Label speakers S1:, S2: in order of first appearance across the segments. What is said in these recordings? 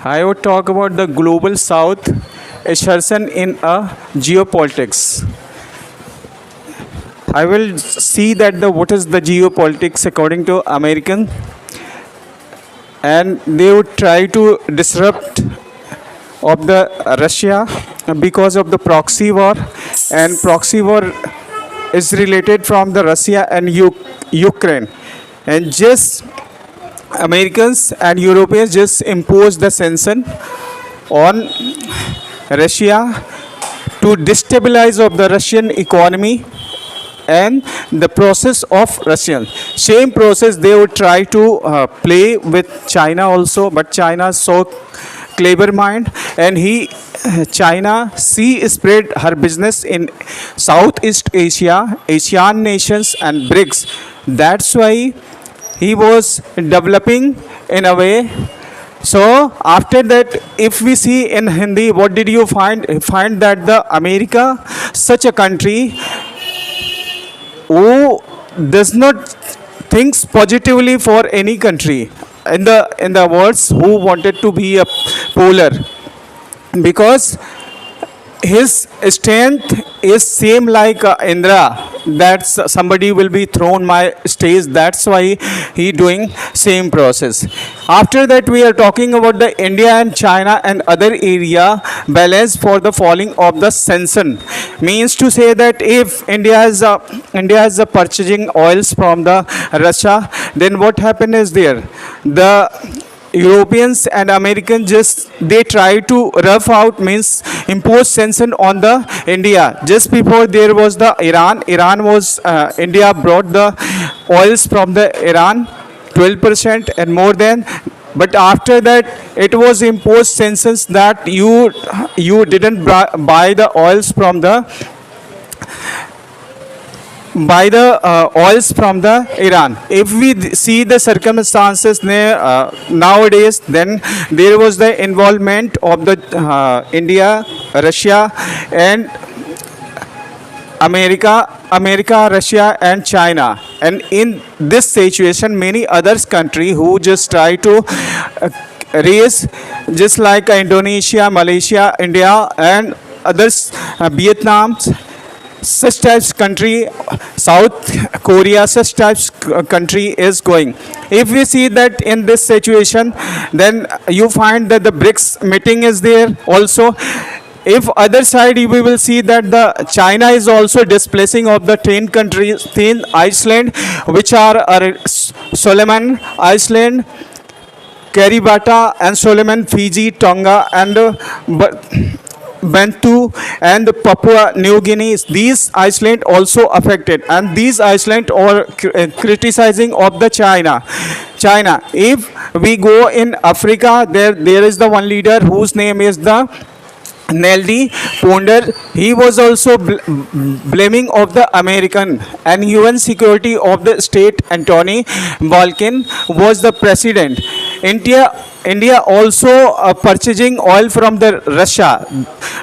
S1: I would talk about the global south, assertion in a geopolitics. I will see that the what is the geopolitics according to American, and they would try to disrupt of the Russia because of the proxy war, and proxy war is related from the Russia and Ukraine, and just Americans and Europeans just imposed the sanction on Russia to destabilize of the Russian economy and the process of Russian. Same process they would try to play with China also, but China is so clever mind, and China spread her business in Southeast Asia, Asian nations and BRICS. That's why he was developing in a way. So after that, if we see in Hindi, what did you find? Find that the America, such a country who does not thinks positively for any country in the words who wanted to be a polar, because his strength is same like Indra, that somebody will be thrown my stage. That's why he doing same process. After that, we are talking about the India and China and other area balance for the falling of the sanction. Means to say that if India is purchasing oils from the Russia, then what happened is there the Europeans and Americans just they try to rough out, means impose sanction on the India. Just before there was the Iran. Iran was India brought the oils from the Iran 12% and more than. But after that, it was imposed sanctions that you didn't buy the oils from the oils from the Iran. If we see the circumstances nowadays, then there was the involvement of the India, Russia, and America, Russia, and China. And in this situation, many other countries who just try to raise, just like Indonesia, Malaysia, India, and others, Vietnam, such types country, South Korea, such types country is going. If we see that in this situation, then you find that the BRICS meeting is there also. If other side we will see that the China is also displacing of the 10 countries, 10 Iceland, which are Solomon Iceland, Kiribati and Solomon, Fiji, Tonga, and Bantu and Papua New Guinea. These Iceland also affected, and these Iceland are criticizing of the China. If we go in Africa, there is the one leader whose name is the Nelly Ponder. He was also blaming of the American, and UN security of the state Anthony Balkin was the president. India also purchasing oil from the Russia.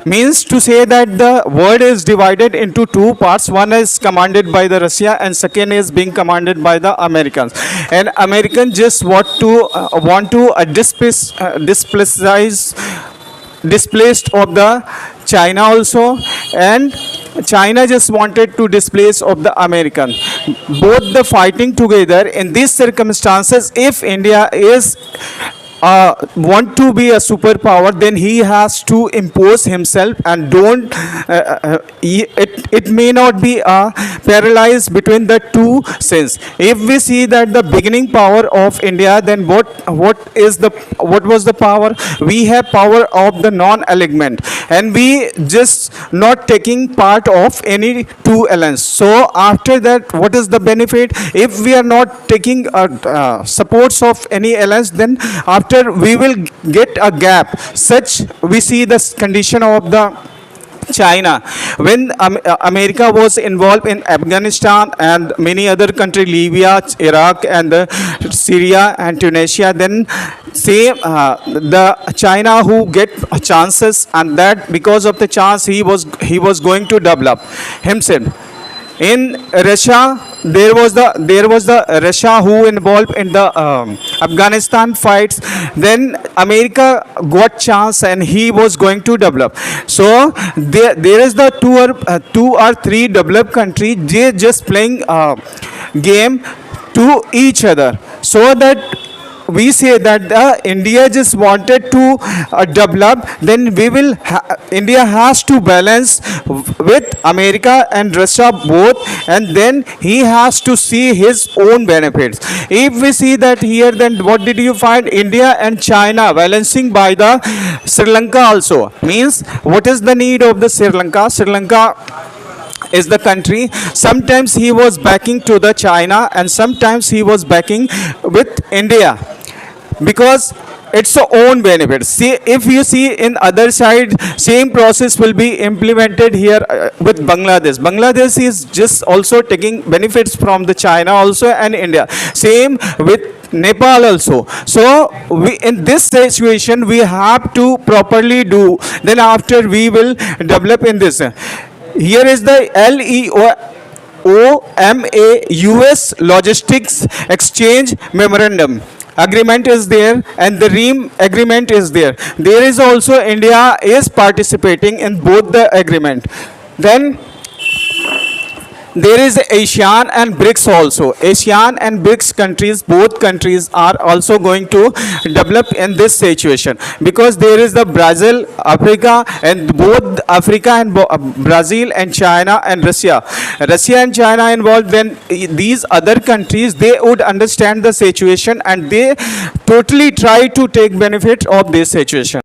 S1: Means to say that the world is divided into two parts. One is commanded by the Russia, and second is being commanded by the Americans. And Americans just want to displaced of the China also, and China just wanted to displace of the American. Both the fighting together in these circumstances. If India is want to be a superpower, then he has to impose himself, and don't it may not be paralyzed between the two sense. If we see that the beginning power of India, then what was the power? We have power of the non-alignment, and we just not taking part of any two alliance. So after that, what is the benefit? If we are not taking supports of any alliance, then after we will get a gap. Such we see the condition of the China when America was involved in Afghanistan and many other countries, Libya, Iraq, and Syria and Tunisia. Then say the China who get chances, and that because of the chance he was going to develop himself. In Russia, there was the Russia who involved in the Afghanistan fights. Then America got chance and he was going to develop. So there is the two or three developed countries, they just playing game to each other, so that we say that India just wanted to develop, then India has to balance with America and Russia both, and then he has to see his own benefits. If we see that here, then what did you find? India and China balancing by the Sri Lanka also. Means what is the need of the Sri Lanka? Sri Lanka is the country, sometimes he was backing to the China and sometimes he was backing with India, because it's a own benefit. See, if you see in other side, same process will be implemented here with Bangladesh. Bangladesh is just also taking benefits from the China also and India. Same with Nepal also. So we, in this situation, we have to properly do. Then after we will develop in this. Here is the LEOMA US Logistics Exchange Memorandum. Agreement is there and the Ream agreement is there. There is also India is participating in both the agreement. Then there is ASEAN and BRICS also. ASEAN and BRICS countries, both countries are also going to develop in this situation, because there is the Brazil, Africa, and both Africa and Brazil and China and Russia. Russia and China involved, then these other countries, they would understand the situation and they totally try to take benefit of this situation.